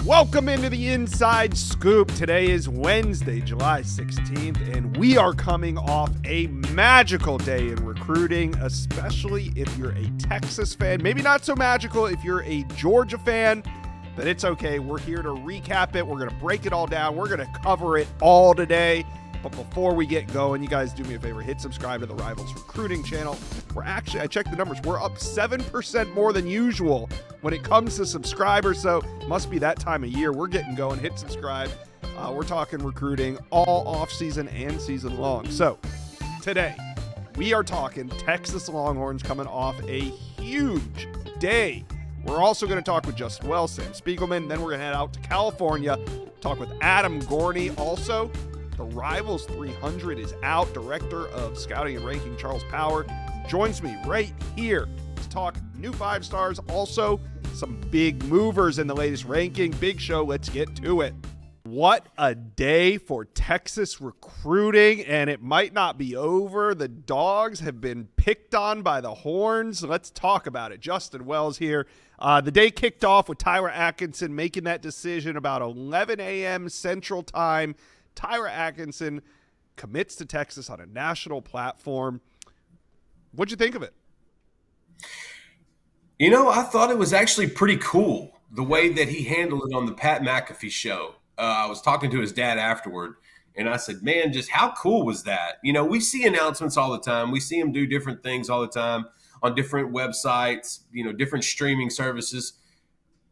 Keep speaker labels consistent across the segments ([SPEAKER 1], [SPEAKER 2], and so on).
[SPEAKER 1] Welcome into the Inside Scoop. Today is Wednesday, July 16th, and we are coming off a magical day in recruiting, especially if you're a Texas fan. Maybe not so magical if you're a Georgia fan, but it's okay. We're here to recap it. We're going to break it all down. We're going to cover it all today. But before we get going, you guys do me a favor, hit subscribe to the Rivals Recruiting channel. I checked the numbers, we're up 7% more than usual when it comes to subscribers, so it must be that time of year. We're getting going. Hit subscribe. We're talking recruiting all off-season and season long. So today, we are talking Texas Longhorns coming off a huge day. We're also going to talk with Justin Wells, Sam Spiegelman. Then we're going to head out to California, talk with Adam Gorney. Also, the Rivals 300 is out. Director of Scouting and Ranking, Charles Power, joins me right here to talk new 5 stars. Also, some big movers in the latest ranking. Big show. Let's get to it. What a day for Texas recruiting, and it might not be over. The Dogs have been picked on by the Horns. Let's talk about it. Justin Wells here. The day kicked off with Tyler Atkinson making that decision about 11 a.m. Central Time. Tyler Atkinson commits to Texas on a national platform. What'd you think of it?
[SPEAKER 2] You know, I thought it was actually pretty cool the way that he handled it on the Pat McAfee show. I was talking to his dad afterward, and I said, man, just how cool was that? You know, we see announcements all the time. We see him do different things all the time on different websites, you know, different streaming services.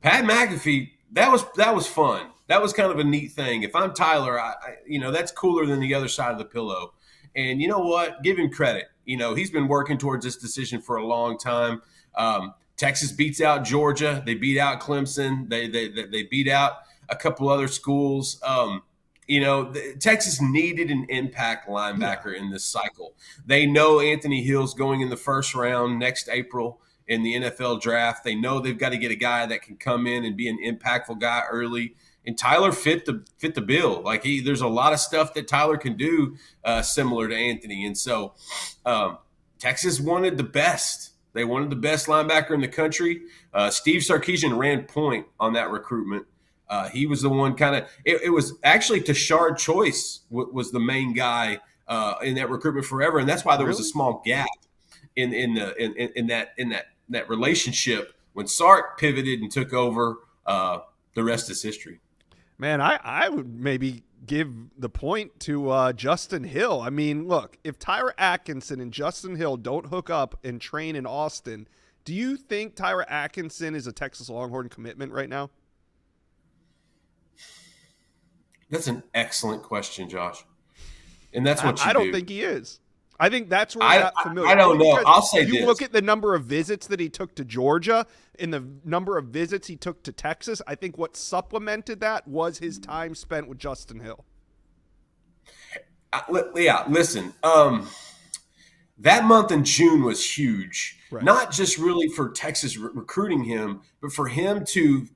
[SPEAKER 2] Pat McAfee, that was fun. That was kind of a neat thing. If I'm Tyler, you know, that's cooler than the other side of the pillow. And you know what? Give him credit. You know, he's been working towards this decision for a long time. Texas beats out Georgia. They beat out Clemson. They beat out a couple other schools. You know, Texas needed an impact linebacker in this cycle. They know Anthony Hill's going in the first round next April in the NFL draft. They know they've got to get a guy that can come in and be an impactful guy early. And Tyler fit the bill. Like there's a lot of stuff that Tyler can do similar to Anthony. And so Texas wanted the best. They wanted the best linebacker in the country. Steve Sarkisian ran point on that recruitment. He was the one kind of – it was actually Tashard Choice was the main guy in that recruitment forever. And that's why there was a small gap in that relationship when Sark pivoted and took over. The rest is history.
[SPEAKER 1] Man, I would maybe give the point to Justin Hill. I mean, look, if Tyler Atkinson and Justin Hill don't hook up and train in Austin, do you think Tyler Atkinson is a Texas Longhorn commitment right now?
[SPEAKER 2] That's an excellent question, Josh. And that's what
[SPEAKER 1] I don't think he is. I think that's where he got familiar.
[SPEAKER 2] I don't know. I'll say this.
[SPEAKER 1] You look at the number of visits that he took to Georgia and the number of visits he took to Texas. I think what supplemented that was his time spent with Justin Hill.
[SPEAKER 2] Yeah, listen. That month in June was huge. Right. Not just really for Texas recruiting him, but for him to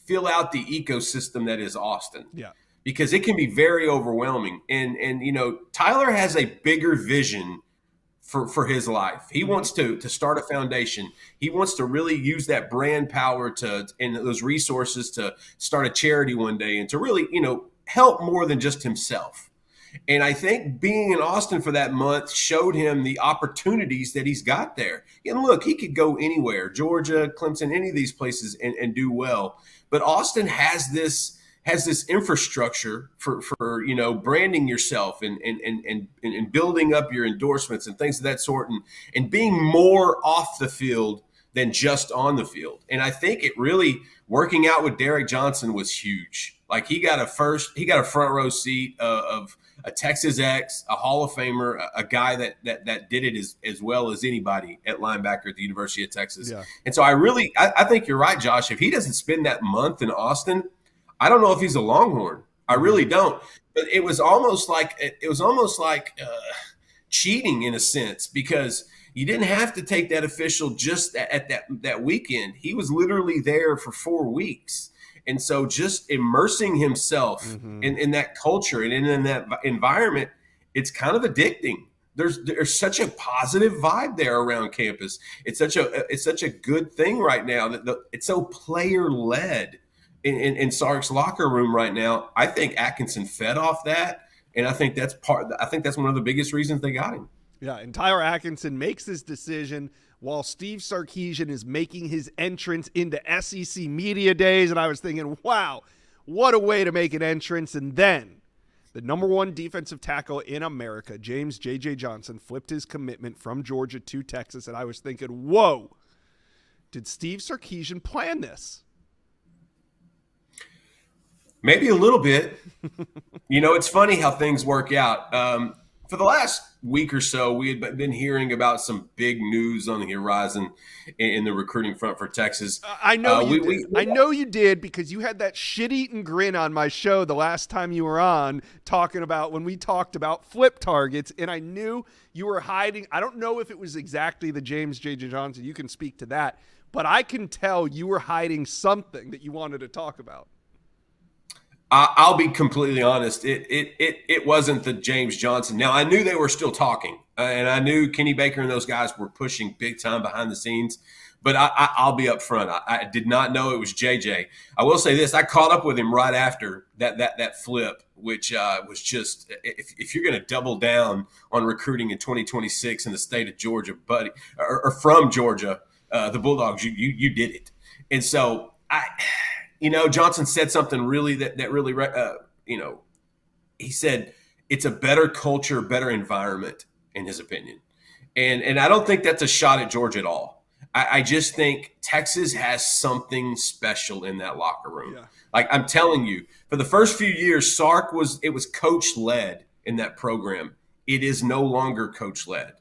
[SPEAKER 2] fill out the ecosystem that is Austin.
[SPEAKER 1] Yeah.
[SPEAKER 2] Because it can be very overwhelming. And you know, Tyler has a bigger vision for his life. He wants to start a foundation. He wants to really use that brand power and those resources to start a charity one day and to really, you know, help more than just himself. And I think being in Austin for that month showed him the opportunities that he's got there. And look, he could go anywhere, Georgia, Clemson, any of these places and do well. But Austin has this infrastructure for you know, branding yourself and building up your endorsements and things of that sort and being more off the field than just on the field. And I think it really working out with Derek Johnson was huge. Like he got a front row seat of a Texas ex, a Hall of Famer, a guy that did it as well as anybody at linebacker at the University of Texas. Yeah. And so I think you're right, Josh. If he doesn't spend that month in Austin, I don't know if he's a Longhorn. I really don't. But it was almost like cheating in a sense, because you didn't have to take that official just at that weekend. He was literally there for 4 weeks. And so just immersing himself in that culture and in that environment, it's kind of addicting. There's such a positive vibe there around campus. It's such a good thing right now that it's so player led. in Sark's locker room right now. I think Atkinson fed off that, and I think that's one of the biggest reasons they got him.
[SPEAKER 1] Yeah, and Tyler Atkinson makes his decision while Steve Sarkisian is making his entrance into SEC Media Days, and I was thinking, wow, what a way to make an entrance. And then the number one defensive tackle in America, James J.J. Johnson, flipped his commitment from Georgia to Texas, and I was thinking, whoa, did Steve Sarkisian plan this?
[SPEAKER 2] Maybe a little bit. It's funny how things work out. For the last week or so, we had been hearing about some big news on the horizon in the recruiting front for Texas.
[SPEAKER 1] I know you did. I know you did, because you had that shit-eating grin on my show the last time you were on talking about when we talked about flip targets, and I knew you were hiding. I don't know if it was exactly the James J.J. Johnson. You can speak to that. But I can tell you were hiding something that you wanted to talk about.
[SPEAKER 2] I'll be completely honest. It wasn't the James Johnson. Now, I knew they were still talking, and I knew Kenny Baker and those guys were pushing big time behind the scenes. But I'll be up front. I did not know it was JJ. I will say this: I caught up with him right after that flip, which was just, if you're going to double down on recruiting in 2026 in the state of Georgia, buddy, or from Georgia, the Bulldogs, you did it. And so Johnson said something really that really, he said it's a better culture, better environment, in his opinion. And I don't think that's a shot at Georgia at all. I just think Texas has something special in that locker room. Yeah. Like, I'm telling you, for the first few years, Sark was coach-led in that program. It is no longer coach-led.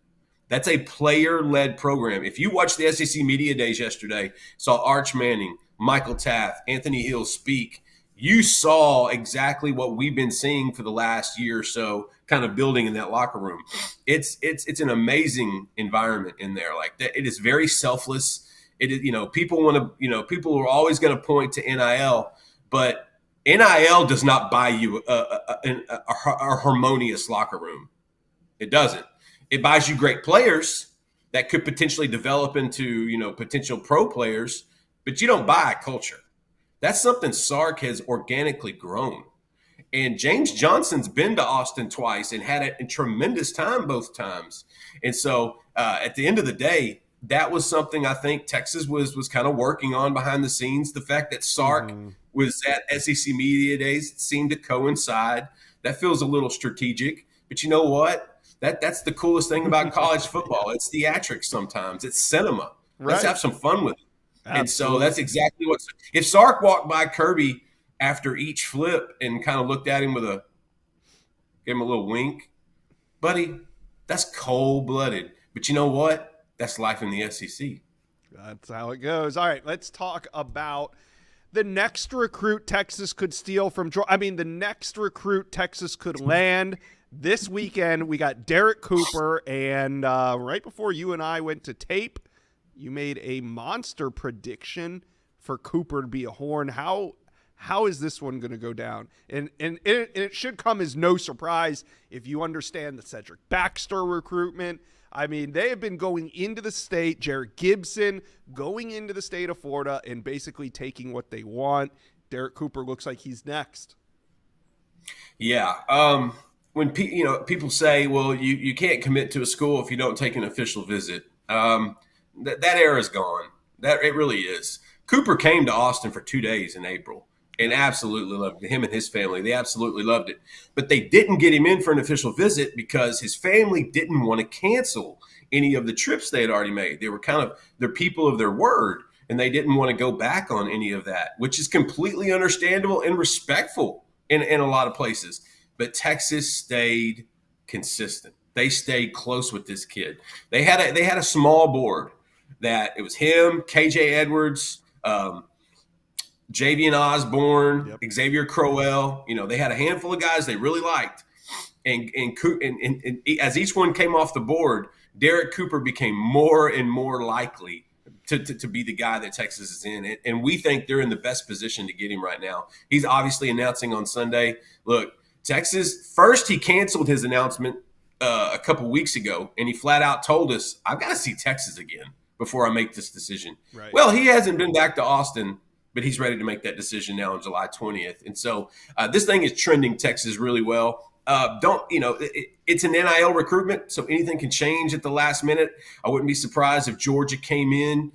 [SPEAKER 2] That's a player-led program. If you watched the SEC Media Days yesterday, saw Arch Manning, Michael Taft, Anthony Hill speak, you saw exactly what we've been seeing for the last year or so, kind of building in that locker room. It's an amazing environment in there. Like, it is very selfless. It is, people want to, people are always going to point to NIL, but NIL does not buy you a harmonious locker room. It doesn't. It buys you great players that could potentially develop into, potential pro players, but you don't buy a culture. That's something Sark has organically grown. And James Johnson's been to Austin twice and had a tremendous time both times. And so at the end of the day, that was something I think Texas was kind of working on behind the scenes. The fact that Sark was at SEC Media Days seemed to coincide. That feels a little strategic. But you know what? That's the coolest thing about college football. It's theatrics sometimes. It's cinema. Right. Let's have some fun with it. Absolutely. And so that's exactly what – if Sark walked by Kirby after each flip and kind of looked at him gave him a little wink, buddy, that's cold-blooded. But you know what? That's life in the SEC.
[SPEAKER 1] That's how it goes. All right, let's talk about the next recruit Texas could steal from – the next recruit Texas could land this weekend. We got Derek Cooper, and right before you and I went to tape, you made a monster prediction for Cooper to be a Horn. How is this one going to go down? And it should come as no surprise if you understand the Cedric Baxter recruitment. They have been going into the state, Jared Gibson going into the state of Florida and basically taking what they want. Derek Cooper looks like he's next.
[SPEAKER 2] Yeah. When people say, well, you can't commit to a school if you don't take an official visit. That era is gone. That it really is. Cooper came to Austin for 2 days in April and absolutely loved it. Him and his family, they absolutely loved it. But they didn't get him in for an official visit because his family didn't want to cancel any of the trips they had already made. They were they're people of their word, and they didn't want to go back on any of that, which is completely understandable and respectful in a lot of places. But Texas stayed consistent. They stayed close with this kid. They had a small board. That it was him, KJ Edwards, Javian Osborne, Xavier Crowell. They had a handful of guys they really liked. And as each one came off the board, Derek Cooper became more and more likely to be the guy that Texas is in. And we think they're in the best position to get him right now. He's obviously announcing on Sunday. Look, Texas, first he canceled his announcement a couple weeks ago, and he flat out told us, I've got to see Texas again before I make this decision. Right. Well, he hasn't been back to Austin but he's ready to make that decision now on July 20th. And so this thing is trending Texas really well. It's an NIL recruitment, so anything can change at the last minute. I wouldn't be surprised if Georgia came in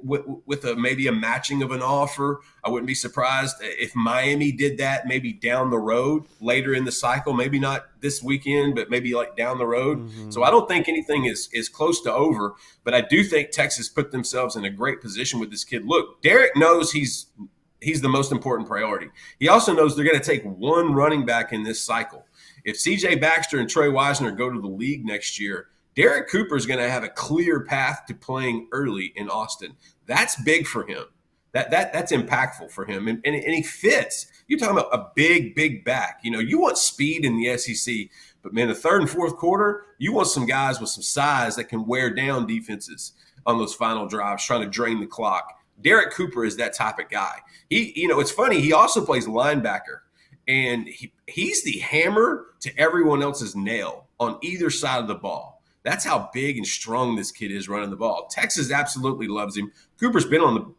[SPEAKER 2] with maybe a matching of an offer. I wouldn't be surprised if Miami did that maybe down the road later in the cycle, maybe not this weekend, but maybe like down the road. Mm-hmm. So I don't think anything is close to over, but I do think Texas put themselves in a great position with this kid. Look, Derek knows he's the most important priority. He also knows they're going to take one running back in this cycle. If C.J. Baxter and Trey Wisner go to the league next year, Derek Cooper is going to have a clear path to playing early in Austin. That's big for him. That's impactful for him, and he fits. You're talking about a big back. You want speed in the SEC, but man, the third and fourth quarter, you want some guys with some size that can wear down defenses on those final drives, trying to drain the clock. Derek Cooper is that type of guy. It's funny. He also plays linebacker, and he's the hammer to everyone else's nail on either side of the ball. That's how big and strong this kid is running the ball. Texas absolutely loves him. Cooper's been on the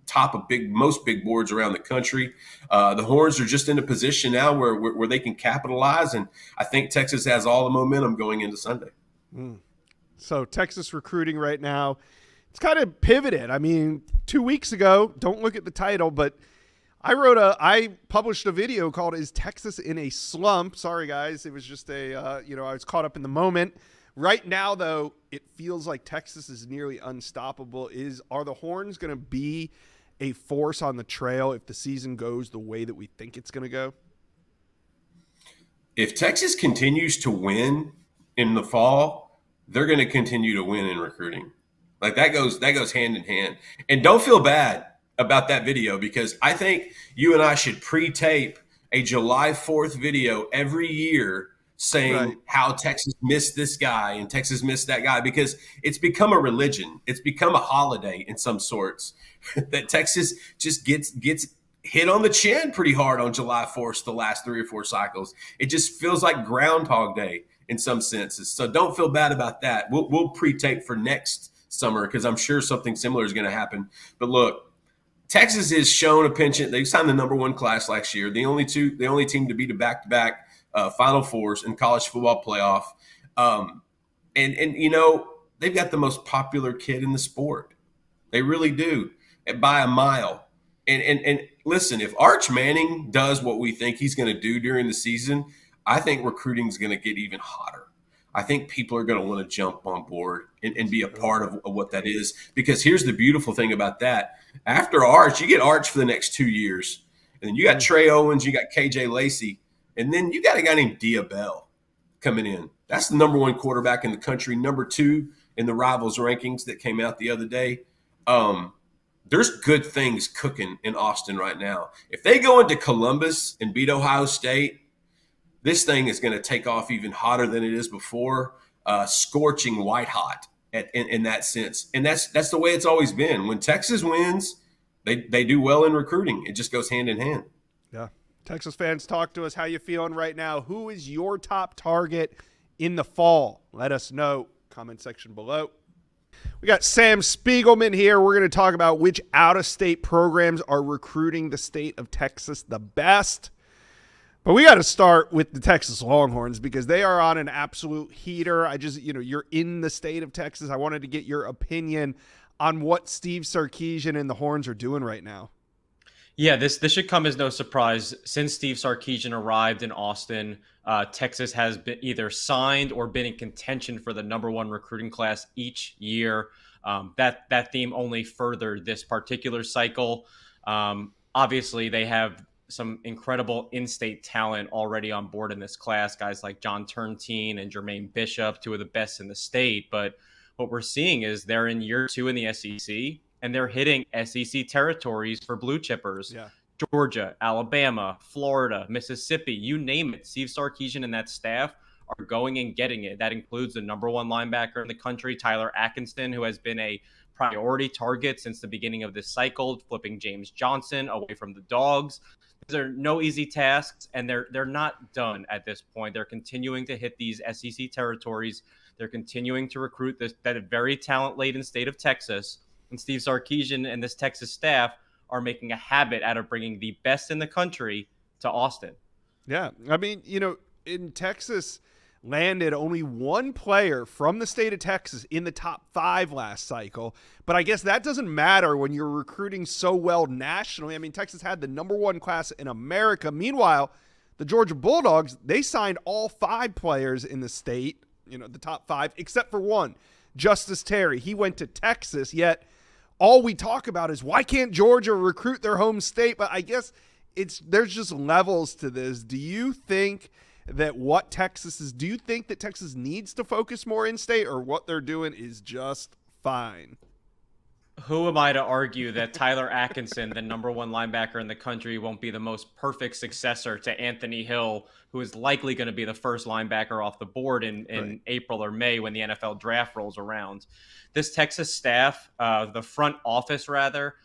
[SPEAKER 2] top of most big boards around the country. The Horns are just in a position now where they can capitalize, and I think Texas has all the momentum going into Sunday.
[SPEAKER 1] So Texas recruiting right now, it's kind of pivoted. I mean, 2 weeks ago, don't look at the title, but I published a video called "Is Texas in a Slump?" Sorry, guys. It was just I was caught up in the moment. Right now, though, it feels like Texas is nearly unstoppable. Are the Horns going to be a force on the trail if the season goes the way that we think it's going to go?
[SPEAKER 2] If Texas continues to win in the fall, they're going to continue to win in recruiting. Like that goes hand in hand. And don't feel bad about that video, because I think you and I should pre-tape a July 4th video every year saying how Texas missed this guy and Texas missed that guy, because it's become a religion. It's become a holiday in some sorts that Texas just gets hit on the chin pretty hard on July 4th the last 3 or 4 cycles. It just feels like Groundhog Day in some senses. So don't feel bad about that. We'll pre-tape for next summer, because I'm sure something similar is going to happen. But look, Texas has shown a penchant. They signed the number 1 class last year. The only team to beat a back-to-back Final Fours in college football playoff. They've got the most popular kid in the sport. They really do, by a mile. And listen, if Arch Manning does what we think he's going to do during the season, I think recruiting is going to get even hotter. I think people are going to want to jump on board and be a part of what that is. Because here's the beautiful thing about that. After Arch, you get Arch for the next 2 years. And then you got Trey Owens, you got KJ Lacey. And then you got a guy named Diabell coming in. That's the number 1 quarterback in the country, number 2 in the Rivals rankings that came out the other day. There's good things cooking in Austin right now. If they go into Columbus and beat Ohio State, this thing is going to take off even hotter than it is before, scorching white hot in that sense. And that's the way it's always been. When Texas wins, they do well in recruiting. It just goes hand in hand.
[SPEAKER 1] Yeah. Texas fans, talk to us. How you feeling right now? Who is your top target in the fall? Let us know. Comment section below. We got Sam Spiegelman here. We're going to talk about which out-of-state programs are recruiting the state of Texas the best. But we got to start with the Texas Longhorns, because they are on an absolute heater. You're in the state of Texas. I wanted to get your opinion on what Steve Sarkisian and the Horns are doing right now.
[SPEAKER 3] Yeah, this should come as no surprise. Since Steve Sarkisian arrived in Austin, Texas has been either signed or been in contention for the number 1 recruiting class each year. That theme only furthered this particular cycle. Obviously, they have some incredible in-state talent already on board in this class, guys like John Turntine and Jermaine Bishop, 2 of the best in the state. But what we're seeing is they're in year 2 in the SEC. And they're hitting SEC territories for blue chippers. Yeah. Georgia, Alabama, Florida, Mississippi, you name it. Steve Sarkisian and that staff are going and getting it. That includes the number 1 linebacker in the country, Tyler Atkinson, who has been a priority target since the beginning of this cycle, flipping James Johnson away from the Dogs. These are no easy tasks, and they're not done at this point. They're continuing to hit these SEC territories. They're continuing to recruit that very talent-laden state of Texas. And Steve Sarkisian and this Texas staff are making a habit out of bringing the best in the country to Austin.
[SPEAKER 1] Yeah. I mean, in Texas landed only one player from the state of Texas in the top 5 last cycle. But I guess that doesn't matter when you're recruiting so well nationally. I mean, Texas had the number 1 class in America. Meanwhile, the Georgia Bulldogs, they signed all 5 players in the state, the top 5, except for one, Justice Terry. He went to Texas, yet all we talk about is why can't Georgia recruit their home state? But I guess there's just levels to this. Do you think that do you think that Texas needs to focus more in state, or what they're doing is just fine?
[SPEAKER 3] Who am I to argue that Tyler Atkinson, the number 1 linebacker in the country, won't be the most perfect successor to Anthony Hill, who is likely going to be the first linebacker off the board in right. April or May when the NFL draft rolls around. This Texas staff, the front office rather,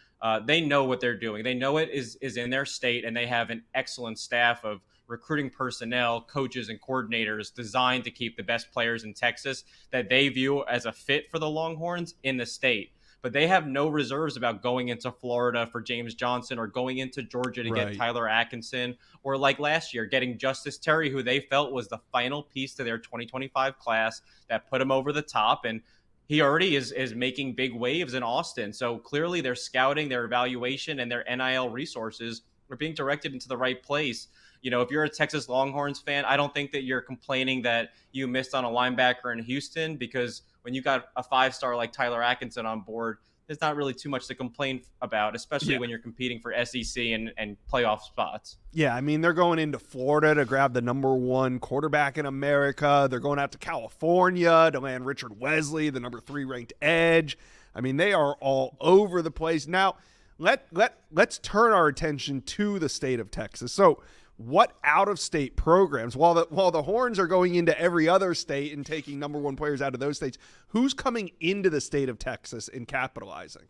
[SPEAKER 3] they know what they're doing. They know it is in their state, and they have an excellent staff of recruiting personnel, coaches, and coordinators designed to keep the best players in Texas that they view as a fit for the Longhorns in the state. But they have no reserves about going into Florida for James Johnson or going into Georgia to get Tyler Atkinson, or like last year, getting Justice Terry, who they felt was the final piece to their 2025 class that put him over the top. And he already is making big waves in Austin. So clearly their scouting, their evaluation, and their NIL resources are being directed into the right place. If you're a Texas Longhorns fan, I don't think that you're complaining that you missed on a linebacker in Houston, because when you got a 5-star like Tyler Atkinson on board, there's not really too much to complain about, especially when you're competing for SEC and playoff spots.
[SPEAKER 1] Yeah, I mean, they're going into Florida to grab the number 1 quarterback in America. They're going out to California to land Richard Wesley, the number 3 ranked edge. I mean, they are all over the place. Now, let's turn our attention to the state of Texas. So, what out-of-state programs, while the Horns are going into every other state and taking number 1 players out of those states, who's coming into the state of Texas and capitalizing?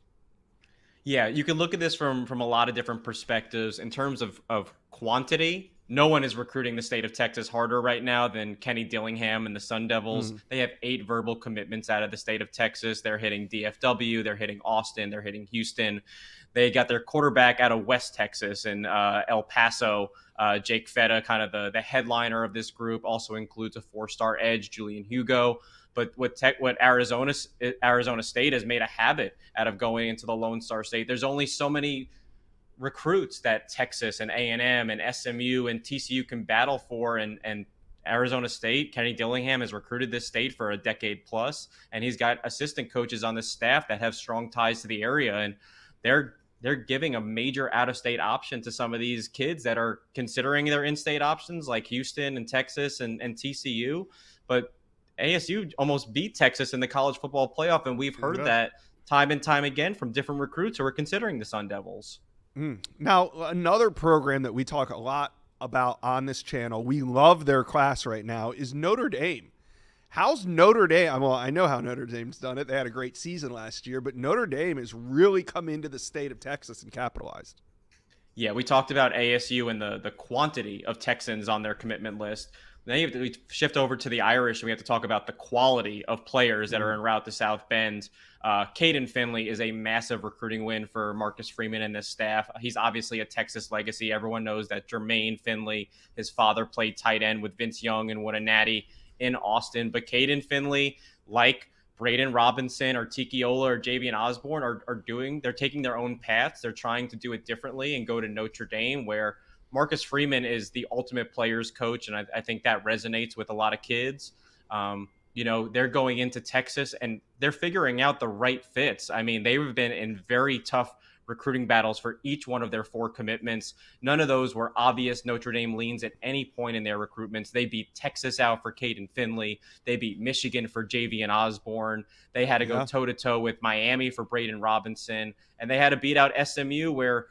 [SPEAKER 3] Yeah, you can look at this from a lot of different perspectives. In terms of quantity, no one is recruiting the state of Texas harder right now than Kenny Dillingham and the Sun Devils. They have 8 verbal commitments out of the state of Texas. They're hitting DFW, they're hitting Austin, they're hitting Houston. They got their quarterback out of West Texas and El Paso. Jake Feta, kind of the headliner of this group, also includes a 4-star edge, Julian Hugo. But what Arizona State has made a habit out of going into the Lone Star State. There's only so many recruits that Texas and A&M and SMU and TCU can battle for, and Arizona State, Kenny Dillingham has recruited this state for a decade plus, and he's got assistant coaches on the staff that have strong ties to the area, and they're giving a major out-of-state option to some of these kids that are considering their in-state options, like Houston and Texas and TCU. But ASU almost beat Texas in the college football playoff, and we've heard that time and time again from different recruits who are considering the Sun Devils.
[SPEAKER 1] Now, another program that we talk a lot about on this channel, we love their class right now, is Notre Dame. How's Notre Dame? Well, I know how Notre Dame's done it. They had a great season last year, but Notre Dame has really come into the state of Texas and capitalized.
[SPEAKER 3] Yeah, we talked about ASU and the quantity of Texans on their commitment list. Then we shift over to the Irish, and we have to talk about the quality of players that are en route to South Bend. Caden Finley is a massive recruiting win for Marcus Freeman and this staff. He's obviously a Texas legacy. Everyone knows that Jermaine Finley, his father, played tight end with Vince Young and won a natty in Austin. But Caden Finley, like Braden Robinson or Tiki Ola or Javian Osborne, they're taking their own paths. They're trying to do it differently and go to Notre Dame, where Marcus Freeman is the ultimate players coach, and I think that resonates with a lot of kids. They're going into Texas, and they're figuring out the right fits. I mean, they've been in very tough recruiting battles for each one of their 4 commitments. None of those were obvious Notre Dame leans at any point in their recruitments. They beat Texas out for Caden Finley. They beat Michigan for Javian Osborne. They had to go toe-to-toe with Miami for Braden Robinson, and they had to beat out SMU, where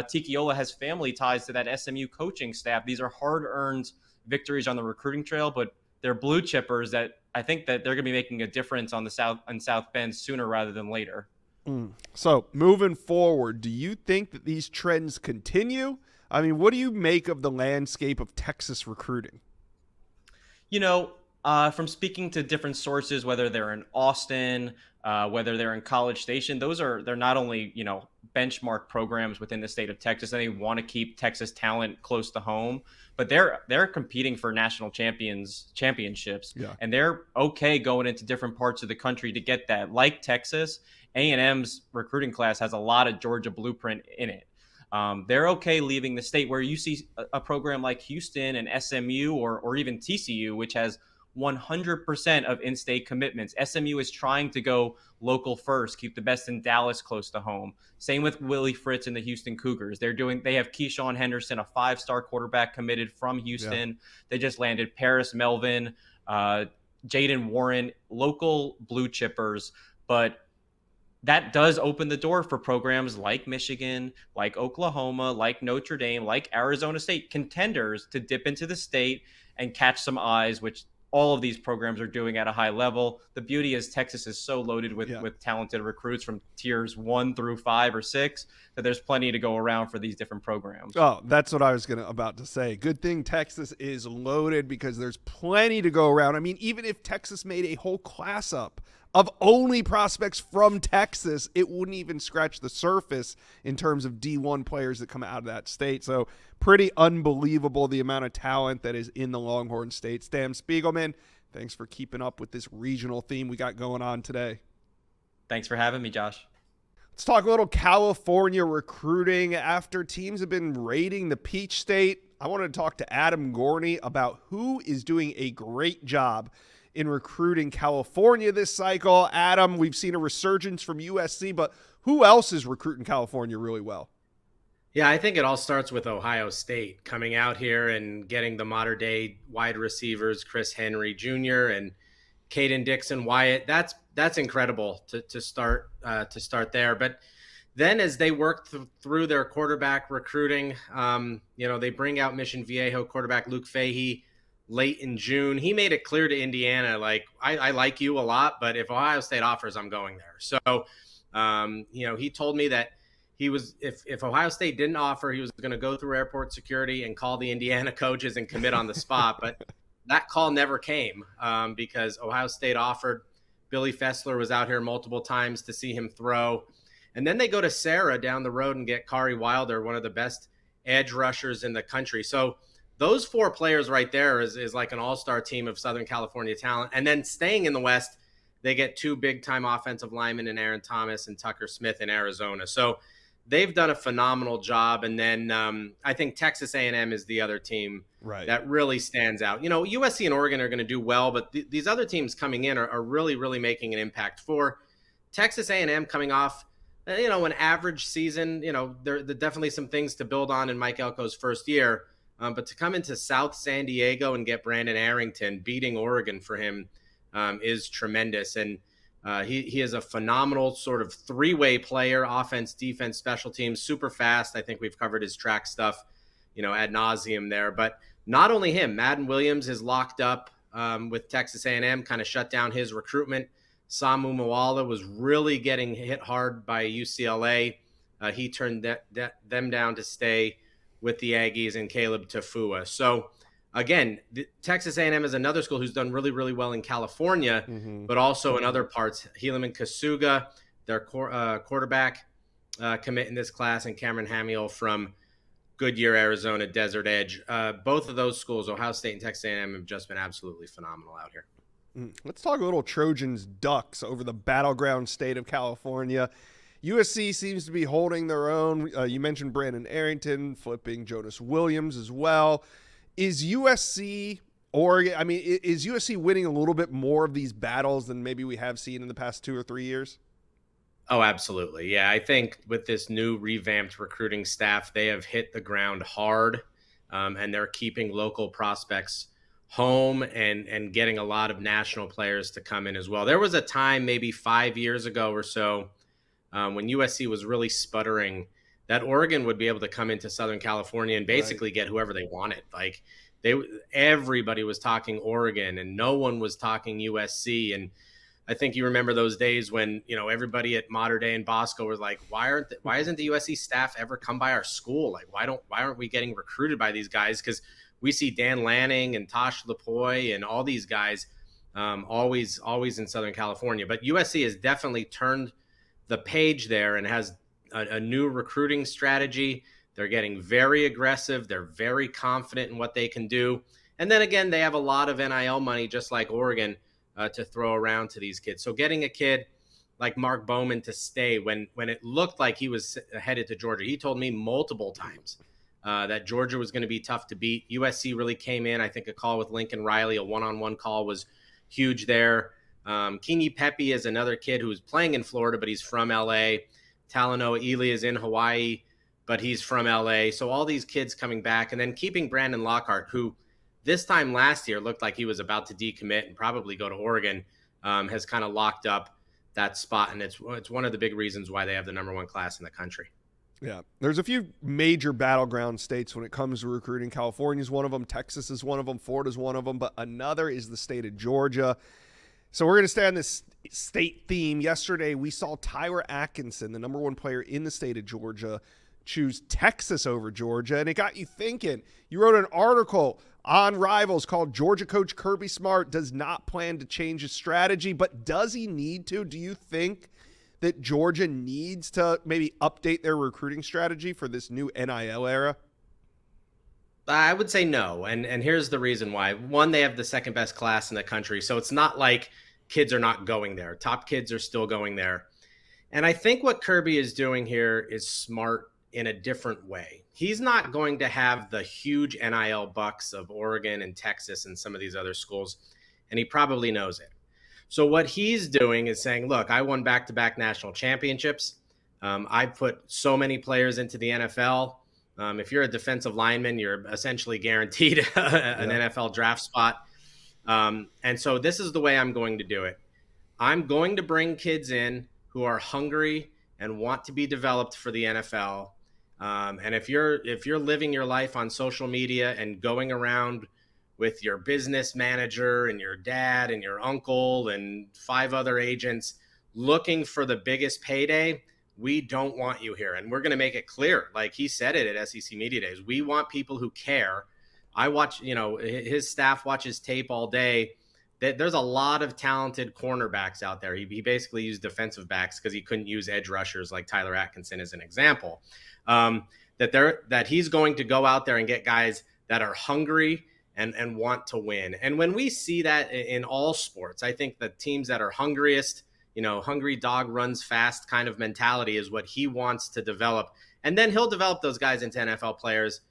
[SPEAKER 3] Tiki Ola has family ties to that SMU coaching staff. These are hard-earned victories on the recruiting trail, but they're blue chippers that I think that they're going to be making a difference on South Bend sooner rather than later.
[SPEAKER 1] So moving forward, do you think that these trends continue? I mean, what do you make of the landscape of Texas recruiting?
[SPEAKER 3] From speaking to different sources, whether they're in Austin, whether they're in College Station. They're not only, benchmark programs within the state of Texas, and they want to keep Texas talent close to home, but they're competing for national championships,
[SPEAKER 1] Yeah.
[SPEAKER 3] and they're okay going into different parts of the country to get that. Like Texas, A&M's recruiting class has a lot of Georgia blueprint in it. They're okay leaving the state, where you see a program like Houston and SMU or even TCU, which has 100% of in-state commitments. SMU is trying to go local first, keep the best in Dallas close to home. Same with Willie Fritz and the Houston Cougars. They have Keyshawn Henderson, a 5-star quarterback committed from Houston. Yeah. They just landed Paris Melvin, Jaden Warren, local blue chippers. But that does open the door for programs like Michigan, like Oklahoma, like Notre Dame, like Arizona State, contenders to dip into the state and catch some eyes, which all of these programs are doing at a high level. The beauty is Texas is so loaded with talented recruits from tiers 1 through 5 or 6 that there's plenty to go around for these different programs.
[SPEAKER 1] Oh, that's what I was about to say. Good thing Texas is loaded, because there's plenty to go around. I mean, even if Texas made a whole class up of only prospects from Texas, it wouldn't even scratch the surface in terms of D1 players that come out of that state. So pretty unbelievable the amount of talent that is in the Longhorn State. Stan Spiegelman, thanks for keeping up with this regional theme we got going on today.
[SPEAKER 3] Thanks for having me, Josh.
[SPEAKER 1] Let's talk a little California recruiting. After teams have been raiding the Peach State, I wanted to talk to Adam Gorney about who is doing a great job in recruiting California this cycle. Adam, we've seen a resurgence from USC, but who else is recruiting California really well?
[SPEAKER 4] Yeah, I think it all starts with Ohio State coming out here and getting the modern-day wide receivers, Chris Henry Jr. and Caden Dixon Wyatt. That's incredible to start there. But then as they work through their quarterback recruiting, they bring out Mission Viejo quarterback Luke Fahey late in June. He made it clear to Indiana, like, I like you a lot, but if Ohio State offers, I'm going there. So, he told me that he was, if Ohio State didn't offer, he was going to go through airport security and call the Indiana coaches and commit on the spot. But that call never came because Ohio State offered. Billy Fessler was out here multiple times to see him throw. And then they go to Sarah down the road and get Kari Wilder, one of the best edge rushers in the country. So those 4 players right there is like an all-star team of Southern California talent. And then staying in the West, they get 2 big-time offensive linemen in Aaron Thomas and Tucker Smith in Arizona. So they've done a phenomenal job. And then I think Texas A&M is the other team that really stands out. USC and Oregon are going to do well, but these other teams coming in are really, really making an impact. For Texas A&M coming off, an average season, there are definitely some things to build on in Mike Elko's first year. But to come into South San Diego and get Brandon Arrington, beating Oregon for him, is tremendous. And he is a phenomenal sort of 3-way player: offense, defense, special teams, super fast. I think we've covered his track stuff, ad nauseum there. But not only him, Madden Williams is locked up with Texas A&M, kind of shut down his recruitment. Samu Mawala was really getting hit hard by UCLA. He turned them down to stay with the Aggies and Caleb Tafua. So again, Texas A&M is another school who's done really, really well in California, but also in other parts. Helaman Kasuga, their quarterback commit in this class, and Cameron Hamill from Goodyear, Arizona, Desert Edge. Both of those schools, Ohio State and Texas A&M, have just been absolutely phenomenal out here.
[SPEAKER 1] Let's talk a little Trojans Ducks over the battleground state of California. USC seems to be holding their own. You mentioned Brandon Arrington flipping Jonas Williams as well. Is USC Oregon? I mean, is USC winning a little bit more of these battles than maybe we have seen in the past 2 or 3 years?
[SPEAKER 4] Oh, absolutely. Yeah, I think with this new revamped recruiting staff, they have hit the ground hard, and they're keeping local prospects home and getting a lot of national players to come in as well. There was a time maybe 5 years ago or so when USC was really sputtering, that Oregon would be able to come into Southern California and basically get whoever they wanted. Like everybody was talking Oregon and no one was talking USC. And I think you remember those days when, everybody at Mater Dei and Bosco was like, why isn't the USC staff ever come by our school? Like, why aren't we getting recruited by these guys? Because we see Dan Lanning and Tosh Lapoy and all these guys always in Southern California. But USC has definitely turned the page there and has a new recruiting strategy. They're getting very aggressive. They're very confident in what they can do. And then again, they have a lot of NIL money, just like Oregon, to throw around to these kids. So getting a kid like Mark Bowman to stay when it looked like he was headed to Georgia, he told me multiple times that Georgia was going to be tough to beat. USC really came in. I think a call with Lincoln Riley, a one-on-one call, was huge there. Kini Pepe is another kid who's playing in Florida, but he's from LA. Talanoa Ely is in Hawaii, but he's from LA. So all these kids coming back, and then keeping Brandon Lockhart, who this time last year looked like he was about to decommit and probably go to Oregon, has kind of locked up that spot. And it's one of the big reasons why they have the number one class in the country.
[SPEAKER 1] Yeah, there's a few major battleground states when it comes to recruiting. California's one of them. Texas is one of them. Florida's one of them. But another is the state of Georgia. So we're going to stay on this state theme. Yesterday, we saw Tyler Atkinson, the number one player in the state of Georgia, choose Texas over Georgia. And it got you thinking. You wrote an article on Rivals called "Georgia Coach Kirby Smart Does Not Plan to Change His Strategy." But does he need to? Do you think that Georgia needs to maybe update their recruiting strategy for this new NIL era?
[SPEAKER 4] I would say no. And here's the reason why. One, they have the second best class in the country. So it's not like kids are not going there. Top kids are still going there. And I think what Kirby is doing here is smart in a different way. He's not going to have the huge NIL bucks of Oregon and Texas and some of these other schools. And he probably knows it. So what he's doing is saying, look, I won back-to-back national championships. I put so many players into the NFL. If you're a defensive lineman, you're essentially guaranteed an NFL draft spot. And so this is the way I'm going to do it. I'm going to bring kids in who are hungry and want to be developed for the NFL. And if you're living your life on social media and going around with your business manager and your dad and your uncle and 5 other agents looking for the biggest payday, we don't want you here. And we're going to make it clear, like he said it at SEC Media Days, we want people who care. I watch, his staff watches tape all day. There's a lot of talented cornerbacks out there. He basically used defensive backs because he couldn't use edge rushers like Tyler Atkinson as an example. That he's going to go out there and get guys that are hungry and want to win. And when we see that in all sports, I think the teams that are hungriest, hungry dog runs fast kind of mentality is what he wants to develop. And then he'll develop those guys into NFL players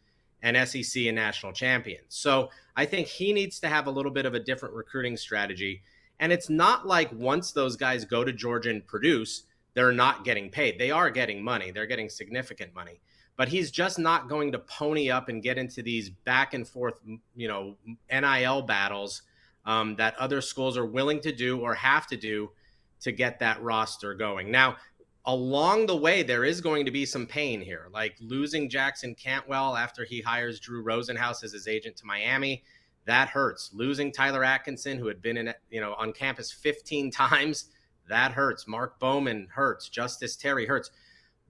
[SPEAKER 4] and SEC and national champions. So I think he needs to have a little bit of a different recruiting strategy. And it's not like once those guys go to Georgia and produce, they're not getting paid. They are getting money. They're getting significant money. But he's just not going to pony up and get into these back and forth, NIL battles that other schools are willing to do or have to do to get that roster going. Now, along the way, there is going to be some pain here, like losing Jackson Cantwell after he hires Drew Rosenhaus as his agent to Miami. That hurts. Losing Tyler Atkinson, who had been on campus 15 times, that hurts. Mark Bowman hurts. Justice Terry hurts.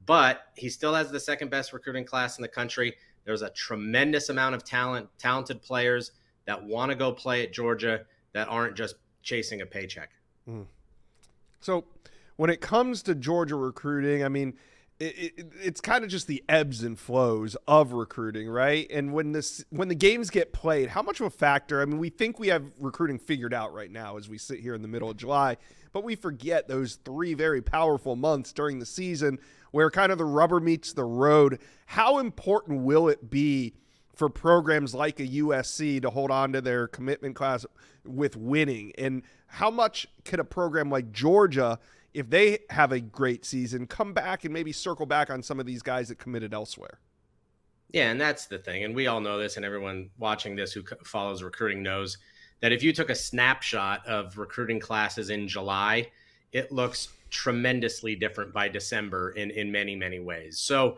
[SPEAKER 4] But he still has the second best recruiting class in the country. There's a tremendous amount of talented players that want to go play at Georgia that aren't just chasing a paycheck.
[SPEAKER 1] So when it comes to Georgia recruiting, I mean, it's kind of just the ebbs and flows of recruiting, right? And when the games get played, how much of a factor? I mean, we think we have recruiting figured out right now as we sit here in the middle of July, but we forget those 3 very powerful months during the season where kind of the rubber meets the road. How important will it be for programs like a USC to hold on to their commitment class with winning? And how much could a program like Georgia, if they have a great season, come back and maybe circle back on some of these guys that committed elsewhere?
[SPEAKER 4] Yeah, and that's the thing. And we all know this, and everyone watching this who follows recruiting knows that if you took a snapshot of recruiting classes in July, it looks tremendously different by December in many, many ways. So,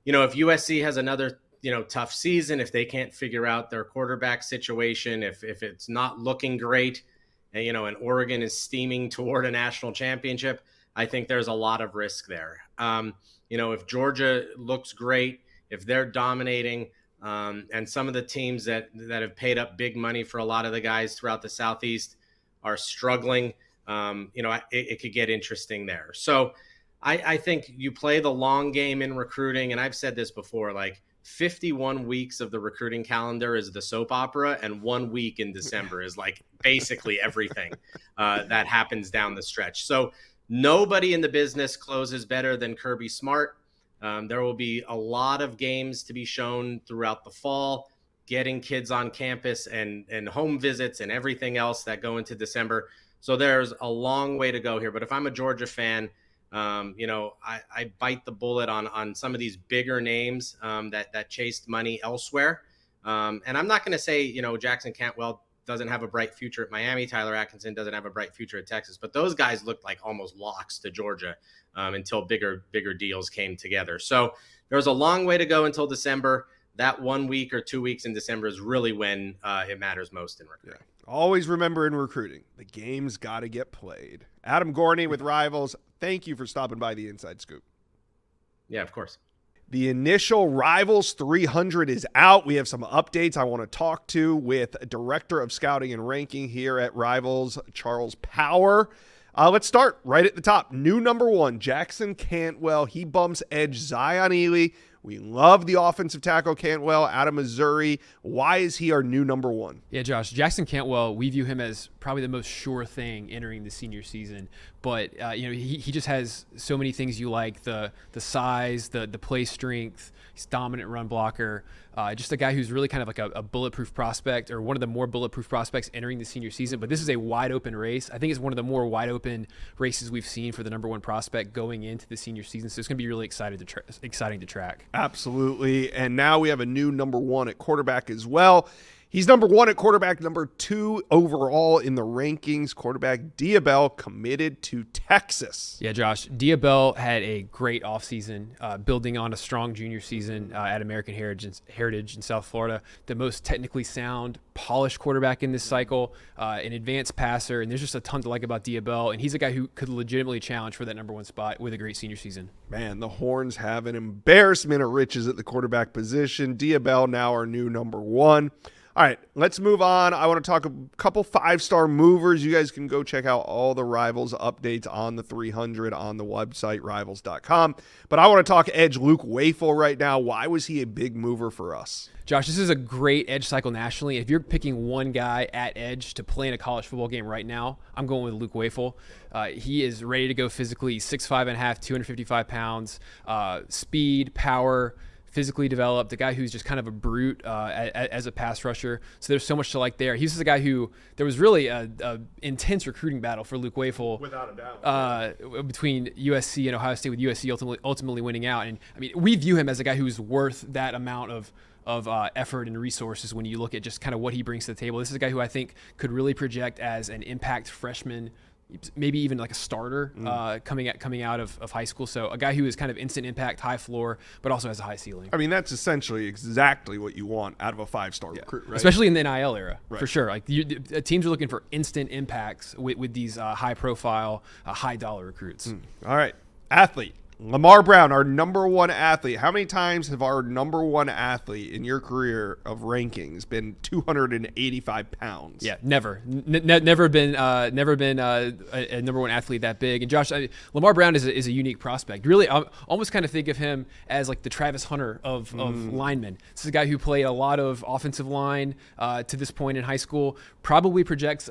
[SPEAKER 4] if USC has another, tough season, if they can't figure out their quarterback situation, if it's not looking great, and Oregon is steaming toward a national championship, I think there's a lot of risk there. If Georgia looks great, if they're dominating, and some of the teams that have paid up big money for a lot of the guys throughout the Southeast are struggling, it could get interesting there. So I think you play the long game in recruiting. And I've said this before, like 51 weeks of the recruiting calendar is the soap opera, and 1 week in December is like basically everything that happens down the stretch. So nobody in the business closes better than Kirby Smart. There will be a lot of games to be shown throughout the fall, getting kids on campus and home visits and everything else that go into December. So there's a long way to go here. But if I'm a Georgia fan, I bite the bullet on some of these bigger names that chased money elsewhere. And I'm not going to say, Jackson Cantwell doesn't have a bright future at Miami. Tyler Atkinson doesn't have a bright future at Texas. But those guys looked like almost locks to Georgia until bigger deals came together. So there's a long way to go until December. That 1 week or 2 weeks in December is really when it matters most in recruiting.
[SPEAKER 1] Yeah. Always remember in recruiting, the game's got to get played. Adam Gorney with Rivals, thank you for stopping by the Inside Scoop.
[SPEAKER 4] Yeah, of course.
[SPEAKER 1] The initial Rivals 300 is out. We have some updates I want to talk to with Director of Scouting and Ranking here at Rivals, Charles Power. Let's start right at the top. New number 1, Jackson Cantwell. He bumps edge Zion Ely. We love the offensive tackle Cantwell out of Missouri. Why is he our new number 1?
[SPEAKER 5] Yeah, Josh, Jackson Cantwell, we view him as probably the most sure thing entering the senior season. But, he just has so many things you like, the size, the play strength. He's dominant run blocker. Just a guy who's really kind of like a bulletproof prospect, or one of the more bulletproof prospects entering the senior season. But this is a wide open race. I think it's one of the more wide open races we've seen for the number 1 prospect going into the senior season. So it's going to be really exciting to track.
[SPEAKER 1] Absolutely. And now we have a new number 1 at quarterback as well. He's number 1 at quarterback, number 2 overall in the rankings. Quarterback Diabell committed to Texas.
[SPEAKER 5] Yeah, Josh, Diabell had a great offseason, building on a strong junior season at American Heritage in South Florida. The most technically sound, polished quarterback in this cycle, an advanced passer, and there's just a ton to like about Diabell. And he's a guy who could legitimately challenge for that number 1 spot with a great senior season.
[SPEAKER 1] Man, the Horns have an embarrassment of riches at the quarterback position. Diabell now our new number 1. All right, let's move on. I want to talk a couple 5-star movers. You guys can go check out all the Rivals updates on the 300 on the website, rivals.com. But I want to talk edge Luke Wafel right now. Why was he a big mover for us?
[SPEAKER 5] Josh, this is a great edge cycle nationally. If you're picking one guy at edge to play in a college football game right now, I'm going with Luke Wafel. He is ready to go physically. He's 6'5.5", 255 pounds, speed, power, physically developed, a guy who's just kind of a brute as a pass rusher. So there's so much to like there. He's just a guy who there was really a intense recruiting battle for Luke Wafel,
[SPEAKER 1] without a doubt,
[SPEAKER 5] between USC and Ohio State, with USC ultimately winning out. And I mean, we view him as a guy who's worth that amount of effort and resources when you look at just kind of what he brings to the table. This is a guy who I think could really project as an impact freshman, maybe even like a starter coming out of high school. So a guy who is kind of instant impact, high floor, but also has a high ceiling.
[SPEAKER 1] I mean, that's essentially exactly what you want out of a 5-star recruit, right?
[SPEAKER 5] Especially in the NIL era,
[SPEAKER 1] right,
[SPEAKER 5] for sure. Like teams are looking for instant impacts with these high profile, high dollar recruits.
[SPEAKER 1] All right, athlete. Lamar Brown, our number 1 athlete. How many times have our number 1 athlete in your career of rankings been 285 pounds?
[SPEAKER 5] Yeah, never been a number 1 athlete that big. And Josh, Lamar Brown is a unique prospect. Really, I almost kind of think of him as like the Travis Hunter of linemen. This is a guy who played a lot of offensive line to this point in high school. Probably projects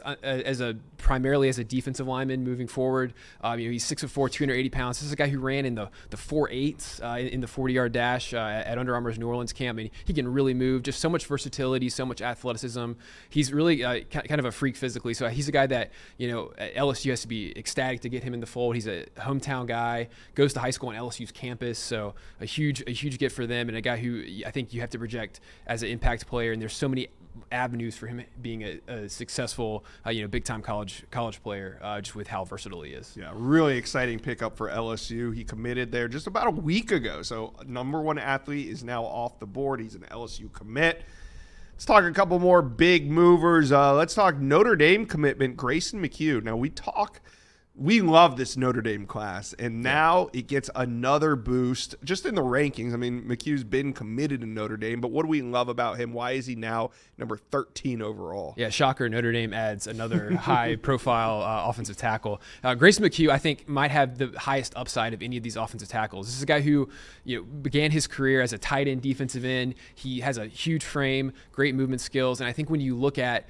[SPEAKER 5] primarily as a defensive lineman moving forward. He's 6'4", 280 pounds. This is a guy who ran in the 4.8s in the 40-yard dash at Under Armour's New Orleans camp. I mean, he can really move. Just so much versatility, so much athleticism. He's really kind of a freak physically. So he's a guy that at LSU has to be ecstatic to get him in the fold. He's a hometown guy, goes to high school on LSU's campus, so a huge get for them, and a guy who I think you have to project as an impact player. And there's so many avenues for him being a successful, big time college player, just with how versatile he is.
[SPEAKER 1] Yeah, really exciting pickup for LSU. He committed there just about a week ago. So number 1 athlete is now off the board. He's an LSU commit. Let's talk a couple more big movers. Let's talk Notre Dame commitment, Grayson McHugh. Now we talk we love this Notre Dame class, and now it gets another boost just in the rankings. I mean, McHugh's been committed to Notre Dame, but what do we love about him? Why is he now number 13 overall?
[SPEAKER 5] Yeah, shocker. Notre Dame adds another high-profile offensive tackle. Grayson McHugh, I think, might have the highest upside of any of these offensive tackles. This is a guy who began his career as a tight end defensive end. He has a huge frame, great movement skills, and I think when you look at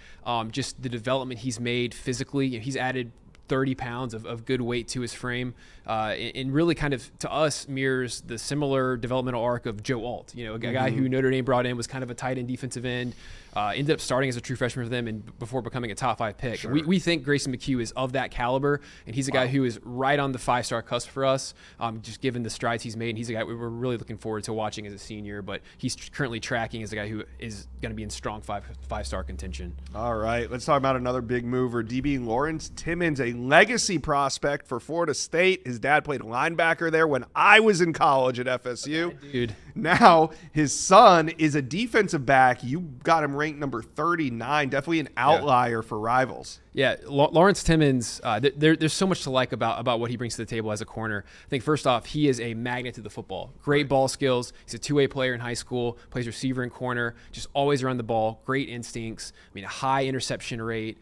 [SPEAKER 5] just the development he's made physically, he's added 30 pounds of good weight to his frame, and really kind of, to us, mirrors the similar developmental arc of Joe Alt. A guy who Notre Dame brought in was kind of a tight end defensive end, ended up starting as a true freshman for them and before becoming a top 5 pick. Sure. We think Grayson McHugh is of that caliber, and he's a guy who is right on the 5-star cusp for us, just given the strides he's made. And he's a guy we're really looking forward to watching as a senior, but he's currently tracking as a guy who is going to be in strong 5-star contention.
[SPEAKER 1] All right, let's talk about another big mover, DB Lawrence Timmons, a legacy prospect for Florida State. His dad played linebacker there when I was in college at FSU.
[SPEAKER 5] Dude.
[SPEAKER 1] Now his son is a defensive back. You got him ranked number 39. Definitely an outlier for rivals.
[SPEAKER 5] Yeah, Lawrence Timmons, there's so much to like about what he brings to the table as a corner. I think first off, he is a magnet to the football. Great ball skills. He's a two-way player in high school, plays receiver and corner, just always around the ball, great instincts. I mean, a high interception rate,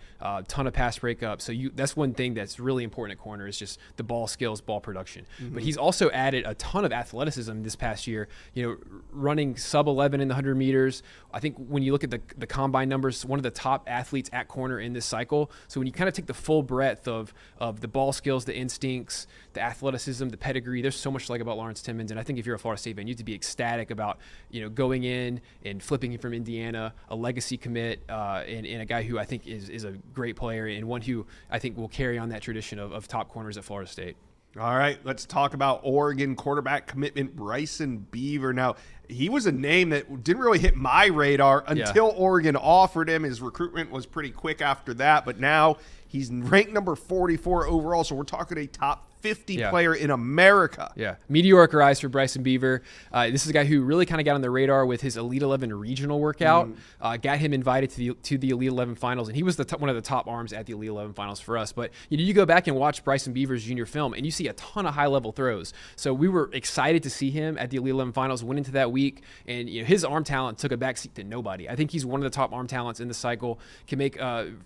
[SPEAKER 5] ton of pass breakup. So that's one thing that's really important at corner is just the ball skills, ball production. Mm-hmm. But he's also added a ton of athleticism this past year, running sub 11 in the 100 meters. I think when you look at the combine numbers, one of the top athletes at corner in this cycle. So when you kind of take the full breadth of the ball skills, the instincts, the athleticism, the pedigree, there's so much to like about Lawrence Timmons. And I think if you're a Florida State fan, you have to be ecstatic about going in and flipping him from Indiana, a legacy commit, and a guy who I think is a great player and one who I think will carry on that tradition of top corners at Florida State.
[SPEAKER 1] All right, let's talk about Oregon quarterback commitment Bryson Beaver. Now, he was a name that didn't really hit my radar until Oregon offered him. His recruitment was pretty quick after that, but now he's ranked number 44 overall, so we're talking a top 50 player in America.
[SPEAKER 5] Yeah, meteoric rise for Bryson Beaver. This is a guy who really kind of got on the radar with his Elite 11 regional workout, got him invited to the Elite 11 finals, and he was one of the top arms at the Elite 11 finals for us. But you go back and watch Bryson Beaver's junior film, and you see a ton of high-level throws. So we were excited to see him at the Elite 11 finals, went into that week, and his arm talent took a backseat to nobody. I think he's one of the top arm talents in the cycle, can make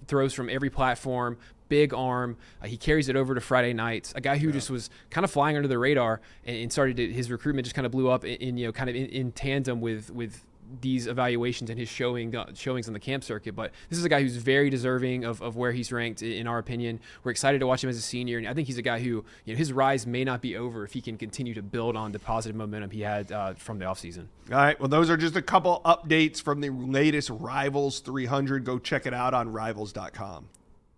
[SPEAKER 5] throws from every platform, big arm. He carries it over to Friday nights. A guy who just was kind of flying under the radar and started his recruitment just kind of blew up in tandem with these evaluations and his showings on the camp circuit. But this is a guy who's very deserving of where he's ranked, in our opinion. We're excited to watch him as a senior, and I think he's a guy who his rise may not be over if he can continue to build on the positive momentum he had from the offseason.
[SPEAKER 1] All right, well, those are just a couple updates from the latest Rivals 300. Go check it out on Rivals.com.